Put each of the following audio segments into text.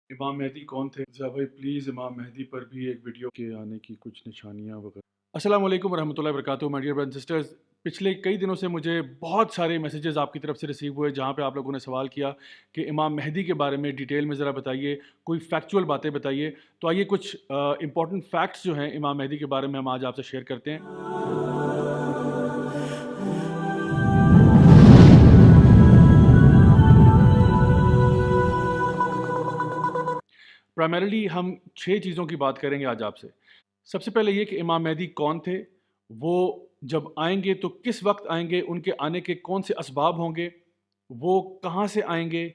امام مہدی کون تھے؟ ذرا بھائی پلیز امام مہدی پر بھی ایک ویڈیو کے آنے کی کچھ نشانیاں وغیرہ۔ السلام علیکم ورحمۃ اللہ وبرکاتہ my dear brothers and sisters. پچھلے کئی دنوں سے مجھے بہت سارے میسیجز آپ کی طرف سے ریسیو ہوئے جہاں پہ آپ لوگوں نے سوال کیا کہ امام مہدی کے بارے میں ڈیٹیل میں ذرا بتائیے، کوئی فیکچول باتیں بتائیے۔ تو آئیے کچھ امپورٹنٹ فیکٹس جو ہیں امام مہدی کے بارے میں ہم آج آپ سے شیئر کرتے ہیں۔ پرائمریلی ہم 6 چیزوں کی بات کریں گے آج آپ سے۔ سب سے پہلے یہ کہ امام مہدی کون تھے، وہ جب آئیں گے تو کس وقت آئیں گے، ان کے آنے کے کون سے اسباب ہوں گے، وہ کہاں سے آئیں گے،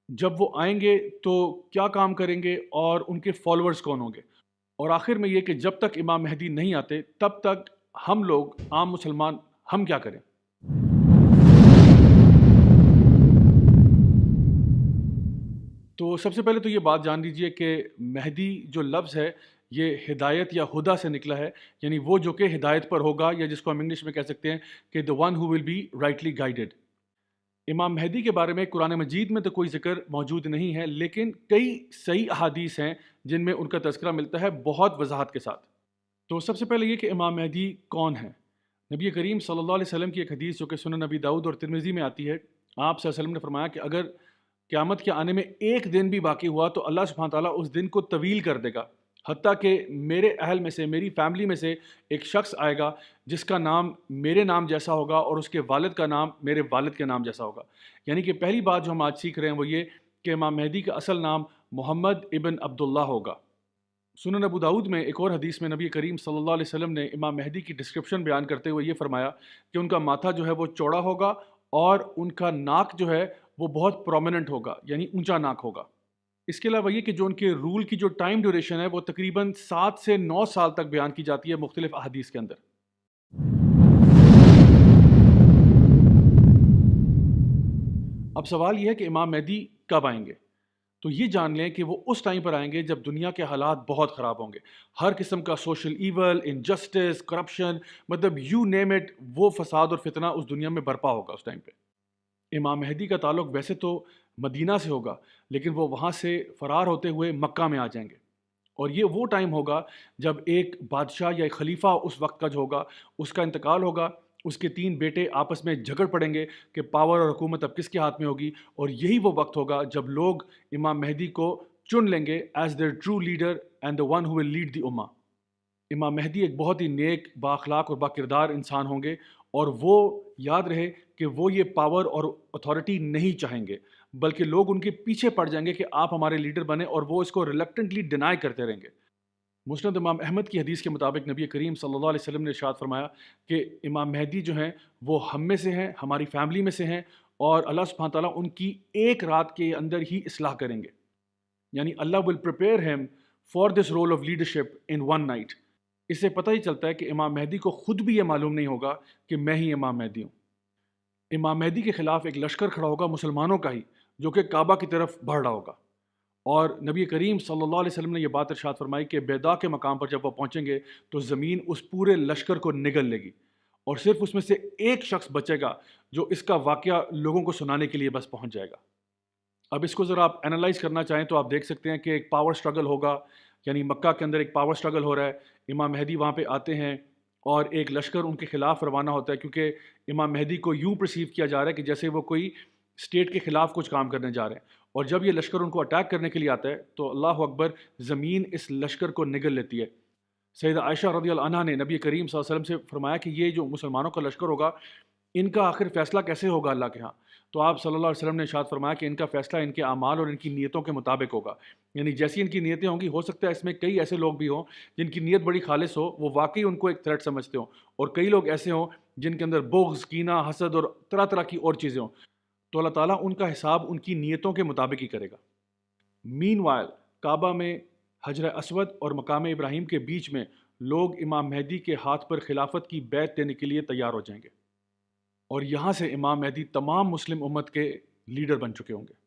جب وہ آئیں گے تو کیا کام کریں گے، اور ان کے فالوورز کون ہوں گے، اور آخر میں یہ کہ جب تک امام مہدی نہیں آتے تب تک ہم لوگ عام مسلمان ہم کیا کریں۔ تو سب سے پہلے تو یہ بات جان لیجئے کہ مہدی جو لفظ ہے یہ ہدایت یا ہدا سے نکلا ہے، یعنی وہ جو کہ ہدایت پر ہوگا، یا جس کو ہم انگلش میں کہہ سکتے ہیں کہ the one who will be rightly guided۔ امام مہدی کے بارے میں قرآن مجید میں تو کوئی ذکر موجود نہیں ہے، لیکن کئی صحیح احادیث ہیں جن میں ان کا تذکرہ ملتا ہے بہت وضاحت کے ساتھ۔ تو سب سے پہلے یہ کہ امام مہدی کون ہیں۔ نبی کریم صلی اللہ علیہ وسلم کی ایک حدیث جو کہ سنن نبی داؤد اور ترمذی میں آتی ہے، آپ صلی اللہ علیہ وسلم نے فرمایا کہ اگر قیامت کے آنے میں ایک دن بھی باقی ہوا تو اللہ سبحانہ تعالیٰ اس دن کو طویل کر دے گا، حتیٰ کہ میرے اہل میں سے، میری فیملی میں سے ایک شخص آئے گا جس کا نام میرے نام جیسا ہوگا اور اس کے والد کا نام میرے والد کے نام جیسا ہوگا۔ یعنی کہ پہلی بات جو ہم آج سیکھ رہے ہیں وہ یہ کہ امام مہدی کا اصل نام محمد ابن عبداللہ ہوگا۔ سنن ابو داؤد میں ایک اور حدیث میں نبی کریم صلی اللہ علیہ وسلم نے امام مہدی کی ڈسکرپشن بیان کرتے ہوئے یہ فرمایا کہ ان کا ماتھا جو ہے وہ چوڑا ہوگا اور ان کا ناک جو ہے وہ بہت پرومیننٹ ہوگا، یعنی اونچا ناک ہوگا۔ اس کے علاوہ یہ کہ جو ان کے رول کی جو ٹائم ڈیوریشن ہے وہ تقریباً 7 سے 9 سال تک بیان کی جاتی ہے مختلف احادیث کے اندر۔ اب سوال یہ ہے کہ امام مہدی کب آئیں گے؟ تو یہ جان لیں کہ وہ اس ٹائم پر آئیں گے جب دنیا کے حالات بہت خراب ہوں گے، ہر قسم کا سوشل ایول، انجسٹس، کرپشن، مطلب یو نیم اٹ، وہ فساد اور فتنہ اس دنیا میں برپا ہوگا اس ٹائم پہ۔ امام مہدی کا تعلق ویسے تو مدینہ سے ہوگا، لیکن وہ وہاں سے فرار ہوتے ہوئے مکہ میں آ جائیں گے، اور یہ وہ ٹائم ہوگا جب ایک بادشاہ یا ایک خلیفہ اس وقت کا جو ہوگا اس کا انتقال ہوگا، اس کے 3 بیٹے آپس میں جھگڑ پڑیں گے کہ پاور اور حکومت اب کس کے ہاتھ میں ہوگی، اور یہی وہ وقت ہوگا جب لوگ امام مہدی کو چن لیں گے as their true leader and the one who will lead the امہ۔ امام مہدی ایک بہت ہی نیک، بااخلاق اور باکردار انسان ہوں گے، اور وہ یاد رہے کہ وہ یہ پاور اور اتھارٹی نہیں چاہیں گے، بلکہ لوگ ان کے پیچھے پڑ جائیں گے کہ آپ ہمارے لیڈر بنیں، اور وہ اس کو ریلکٹنٹلی ڈینائی کرتے رہیں گے۔ مسند امام احمد کی حدیث کے مطابق نبی کریم صلی اللہ علیہ وسلم نے ارشاد فرمایا کہ امام مہدی جو ہیں وہ ہم میں سے ہیں، ہماری فیملی میں سے ہیں، اور اللہ سبحانہ تعالیٰ ان کی ایک رات کے اندر ہی اصلاح کریں گے، یعنی اللہ will prepare him for this role of leadership in one night. اس سے پتہ ہی چلتا ہے کہ امام مہدی کو خود بھی یہ معلوم نہیں ہوگا کہ میں ہی امام مہدی ہوں۔ امام مہدی کے خلاف ایک لشکر کھڑا ہوگا مسلمانوں کا ہی، جو کہ کعبہ کی طرف بڑھ رہا ہوگا، اور نبی کریم صلی اللہ علیہ وسلم نے یہ بات ارشاد فرمائی کہ بیدا کے مقام پر جب وہ پہنچیں گے تو زمین اس پورے لشکر کو نگل لے گی، اور صرف اس میں سے ایک شخص بچے گا جو اس کا واقعہ لوگوں کو سنانے کے لیے بس پہنچ جائے گا۔ اب اس کو ذرا آپ انالائز کرنا چاہیں تو آپ دیکھ سکتے ہیں کہ ایک پاور سٹرگل ہوگا، یعنی مکہ کے اندر ایک پاور سٹرگل ہو رہا ہے، امام مہدی وہاں پہ آتے ہیں اور ایک لشکر ان کے خلاف روانہ ہوتا ہے، کیونکہ امام مہدی کو یوں پرسیو کیا جا رہا ہے کہ جیسے وہ کوئی اسٹیٹ کے خلاف کچھ کام کرنے جا رہے ہیں، اور جب یہ لشکر ان کو اٹیک کرنے کے لیے آتا ہے تو اللہ اکبر، زمین اس لشکر کو نگل لیتی ہے۔ سیدہ عائشہ رضی اللہ عنہا نے نبی کریم صلی اللہ علیہ وسلم سے فرمایا کہ یہ جو مسلمانوں کا لشکر ہوگا ان کا آخر فیصلہ کیسے ہوگا اللہ کے ہاں؟ تو آپ صلی اللہ علیہ وسلم نے ارشاد فرمایا کہ ان کا فیصلہ ان کے اعمال اور ان کی نیتوں کے مطابق ہوگا، یعنی جیسی ان کی نیتیں ہوں گی، ہو سکتا ہے اس میں کئی ایسے لوگ بھی ہوں جن کی نیت بڑی خالص ہو، وہ واقعی ان کو ایک تھریٹ سمجھتے ہوں، اور کئی لوگ ایسے ہوں جن کے اندر بغض، کینہ، حسد اور طرح طرح کی اور چیزیں ہوں، تو اللہ تعالیٰ ان کا حساب ان کی نیتوں کے مطابق ہی کرے گا۔ مین وائل کعبہ میں حجر اسود اور مقام ابراہیم کے بیچ میں لوگ امام مہدی کے ہاتھ پر خلافت کی بیعت دینے کے لیے تیار ہو جائیں گے، اور یہاں سے امام مہدی تمام مسلم امت کے لیڈر بن چکے ہوں گے۔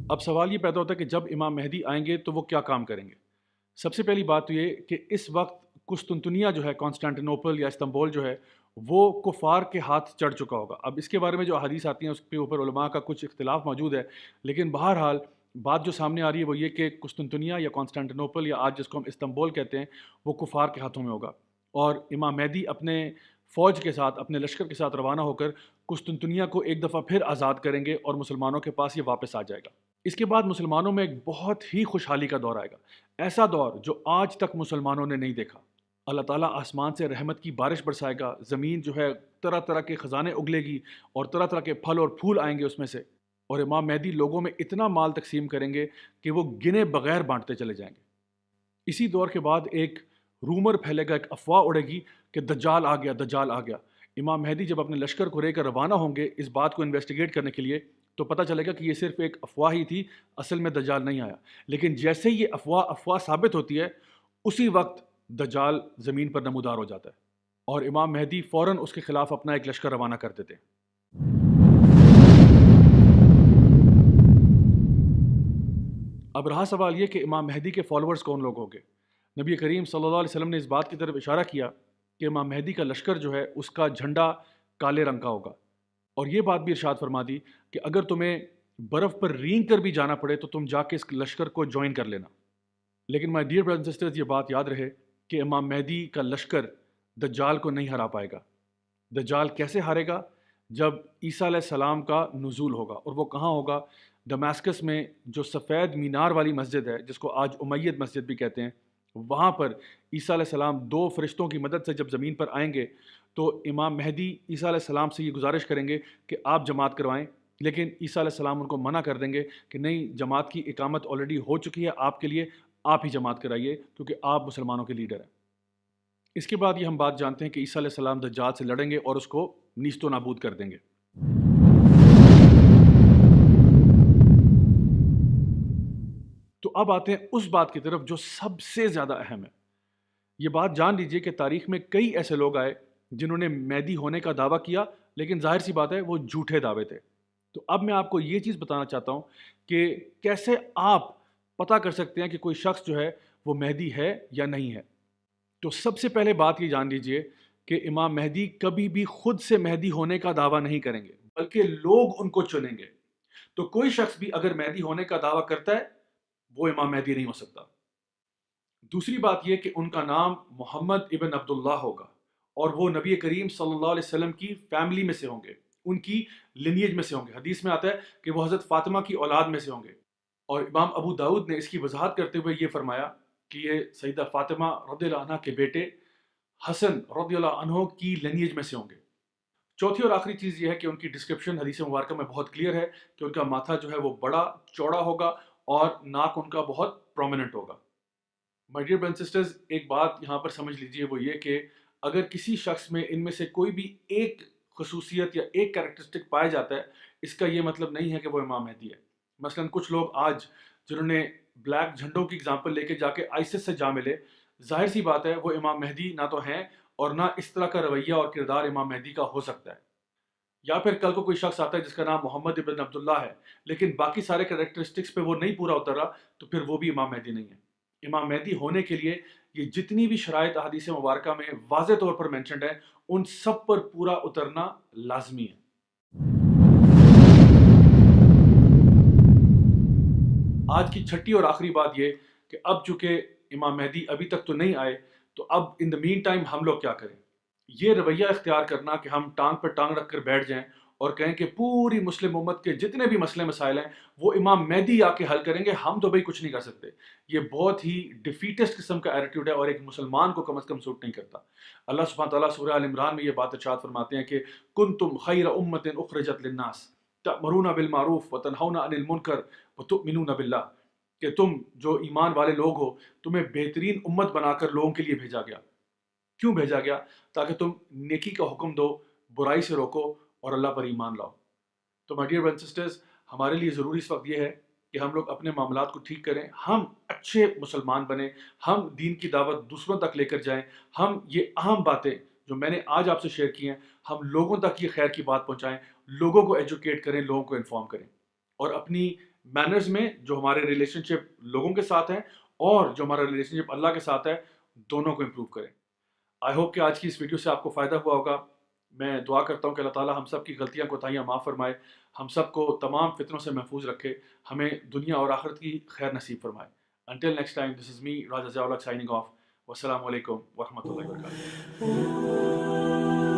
اب سوال یہ پیدا ہوتا ہے کہ جب امام مہدی آئیں گے تو وہ کیا کام کریں گے؟ سب سے پہلی بات تو یہ کہ اس وقت قسطنطنیہ جو ہے، کانسٹینٹینوپل یا استنبول جو ہے، وہ کفار کے ہاتھ چڑھ چکا ہوگا۔ اب اس کے بارے میں جو احادیث آتی ہیں اس کے اوپر علماء کا کچھ اختلاف موجود ہے، لیکن بہرحال بات جو سامنے آ رہی ہے وہ یہ کہ قسطنطنیہ یا کانسٹینٹینوپل یا آج جس کو ہم استنبول کہتے ہیں وہ کفار کے ہاتھوں میں ہوگا، اور امام مہدی اپنے فوج کے ساتھ، اپنے لشکر کے ساتھ روانہ ہو کر قسطنطنیہ کو ایک دفعہ پھر آزاد کریں گے اور مسلمانوں کے پاس یہ واپس آ جائے گا۔ اس کے بعد مسلمانوں میں ایک بہت ہی خوشحالی کا دور آئے گا، ایسا دور جو آج تک مسلمانوں نے نہیں دیکھا۔ اللہ تعالیٰ آسمان سے رحمت کی بارش برسائے گا، زمین جو ہے طرح طرح کے خزانے اگلے گی اور طرح طرح کے پھل اور پھول آئیں گے اس میں سے، اور امام مہدی لوگوں میں اتنا مال تقسیم کریں گے کہ وہ گنے بغیر بانٹتے چلے جائیں گے۔ اسی دور کے بعد ایک رومر پھیلے گا، ایک افواہ اڑے گی کہ دجال آ گیا، دجال آ گیا۔ امام مہدی جب اپنے لشکر کو لے کر روانہ ہوں گے اس بات کو انویسٹیگیٹ کرنے کے لیے، تو پتہ چلے گا کہ یہ صرف ایک افواہ ہی تھی، اصل میں دجال نہیں آیا۔ لیکن جیسے یہ افواہ ثابت ہوتی ہے، اسی وقت دجال زمین پر نمودار ہو جاتا ہے، اور امام مہدی فوراً اس کے خلاف اپنا ایک لشکر روانہ کر دیتے ہیں۔ اب رہا سوال یہ کہ امام مہدی کے فالوورز کون لوگ ہوں گے؟ نبی کریم صلی اللہ علیہ وسلم نے اس بات کی طرف اشارہ کیا کہ امام مہدی کا لشکر جو ہے اس کا جھنڈا کالے رنگ کا ہوگا، اور یہ بات بھی ارشاد فرما دی کہ اگر تمہیں برف پر رینگ کر بھی جانا پڑے تو تم جا کے اس لشکر کو جوائن کر لینا۔ لیکن my dear brothers and sisters, یہ بات یاد رہے کہ امام مہدی کا لشکر دجال کو نہیں ہرا پائے گا۔ دجال کیسے ہارے گا؟ جب عیسیٰ علیہ السلام کا نزول ہوگا، اور وہ کہاں ہوگا؟ دماسکس میں جو سفید مینار والی مسجد ہے جس کو آج امید مسجد بھی کہتے ہیں، وہاں پر عیسیٰ علیہ السلام دو فرشتوں کی مدد سے جب زمین پر آئیں گے تو امام مہدی عیسیٰ علیہ السلام سے یہ گزارش کریں گے کہ آپ جماعت کروائیں، لیکن عیسیٰ علیہ السلام ان کو منع کر دیں گے کہ نہیں، جماعت کی اقامت آلریڈی ہو چکی ہے آپ کے لیے، آپ ہی جماعت کرائیے کیونکہ آپ مسلمانوں کے لیڈر ہیں۔ اس کے بعد یہ ہم بات جانتے ہیں کہ عیسیٰ علیہ السلام دجال سے لڑیں گے اور اس کو نیست و نابود کر دیں گے۔ تو اب آتے ہیں اس بات کی طرف جو سب سے زیادہ اہم ہے۔ یہ بات جان لیجئے کہ تاریخ میں کئی ایسے لوگ آئے جنہوں نے مہدی ہونے کا دعویٰ کیا، لیکن ظاہر سی بات ہے وہ جھوٹے دعوے تھے۔ تو اب میں آپ کو یہ چیز بتانا چاہتا ہوں کہ کیسے آپ پتہ کر سکتے ہیں کہ کوئی شخص جو ہے وہ مہدی ہے یا نہیں ہے۔ تو سب سے پہلے بات یہ جان لیجئے کہ امام مہدی کبھی بھی خود سے مہدی ہونے کا دعویٰ نہیں کریں گے، بلکہ لوگ ان کو چنیں گے۔ تو کوئی شخص بھی اگر مہدی ہونے کا دعویٰ کرتا ہے وہ امام مہدی نہیں ہو سکتا۔ دوسری بات یہ کہ ان کا نام محمد ابن عبداللہ ہوگا، اور وہ نبی کریم صلی اللہ علیہ وسلم کی فیملی میں سے ہوں گے، ان کی لینیج میں سے ہوں گے۔ حدیث میں آتا ہے کہ وہ حضرت فاطمہ کی اولاد میں سے ہوں گے، اور امام ابو داؤد نے اس کی وضاحت کرتے ہوئے یہ فرمایا کہ یہ سیدہ فاطمہ رضی اللہ عنہ کے بیٹے حسن رضی اللہ عنہ کی لینیج میں سے ہوں گے۔ چوتھی اور آخری چیز یہ ہے کہ ان کی ڈسکرپشن حدیث مبارکہ میں بہت کلیئر ہے کہ ان کا ماتھا جو ہے وہ بڑا چوڑا ہوگا اور ناک ان کا بہت پرومیننٹ ہوگا۔ My dear brothers and sisters, ایک بات یہاں پر سمجھ لیجئے، وہ یہ کہ اگر کسی شخص میں ان میں سے کوئی بھی ایک خصوصیت یا ایک کریکٹرسٹک پایا جاتا ہے، اس کا یہ مطلب نہیں ہے کہ وہ امام مہدی ہے۔ مثلا کچھ لوگ آج جنہوں نے بلیک جھنڈوں کی اگزامپل لے کے جا کے آئیسس سے جا ملے، ظاہر سی بات ہے وہ امام مہدی نہ تو ہیں اور نہ اس طرح کا رویہ اور کردار امام مہدی کا ہو سکتا ہے۔ یا پھر کل کو کوئی شخص آتا ہے جس کا نام محمد ابن عبداللہ ہے، لیکن باقی سارے کریکٹرسٹکس پہ وہ نہیں پورا اترا، تو پھر وہ بھی امام مہدی نہیں ہے۔ امام مہدی ہونے کے لیے یہ جتنی بھی شرائط احادیث مبارکہ میں واضح طور پر مینشنڈ ہے، ان سب پر پورا اترنا لازمی ہے۔ آج کی چھٹی اور آخری بات یہ کہ اب چونکہ امام مہدی ابھی تک تو نہیں آئے، تو اب ان دا مین ٹائم ہم لوگ کیا کریں؟ یہ رویہ اختیار کرنا کہ ہم ٹانگ پر ٹانگ رکھ کر بیٹھ جائیں اور کہیں کہ پوری مسلم امت کے جتنے بھی مسئلے مسائل ہیں وہ امام مہدی آ کے حل کریں گے، ہم تو بھائی کچھ نہیں کر سکتے، یہ بہت ہی ڈیفیٹسٹ قسم کا ایٹیٹیوڈ ہے اور ایک مسلمان کو کم از کم سوٹ نہیں کرتا۔ اللہ سبحانہ تعالیٰ سورہ آل عمران میں یہ بات ارشاد فرماتے ہیں کہ کنتم خیر امت اخرجت للناس تأمرون بالمعروف وتنہون عن المنکر وتؤمنون باللہ، کہ تم جو ایمان والے لوگ ہو، تمہیں بہترین امت بنا کر لوگوں کے لیے بھیجا گیا۔ کیوں بھیجا گیا؟ تاکہ تم نیکی کا حکم دو، برائی سے روکو اور اللہ پر ایمان لاؤ۔ تو my dear brothers and sisters, ہمارے لیے ضروری اس وقت یہ ہے کہ ہم لوگ اپنے معاملات کو ٹھیک کریں، ہم اچھے مسلمان بنیں، ہم دین کی دعوت دوسروں تک لے کر جائیں، ہم یہ اہم باتیں جو میں نے آج آپ سے شیئر کی ہیں، ہم لوگوں تک یہ خیر کی بات پہنچائیں، لوگوں کو ایجوکیٹ کریں، لوگوں کو انفارم کریں، اور اپنی مینرز میں جو ہمارے ریلیشن شپ لوگوں کے ساتھ ہیں اور جو ہمارا ریلیشن شپ اللہ کے ساتھ ہے، دونوں کو امپروو کریں۔ آئی ہوپ کہ آج کی اس ویڈیو سے آپ کو فائدہ ہوا ہوگا۔ میں دعا کرتا ہوں کہ اللہ تعالیٰ ہم سب کی غلطیاں کوتاہیاں معاف فرمائے، ہم سب کو تمام فتنوں سے محفوظ رکھے، ہمیں دنیا اور آخرت کی خیر نصیب فرمائے. Until next time, this is me, Raja Ziaulak, signing off. Wassalamu alaikum wa rahmatullahi wa barakatuh.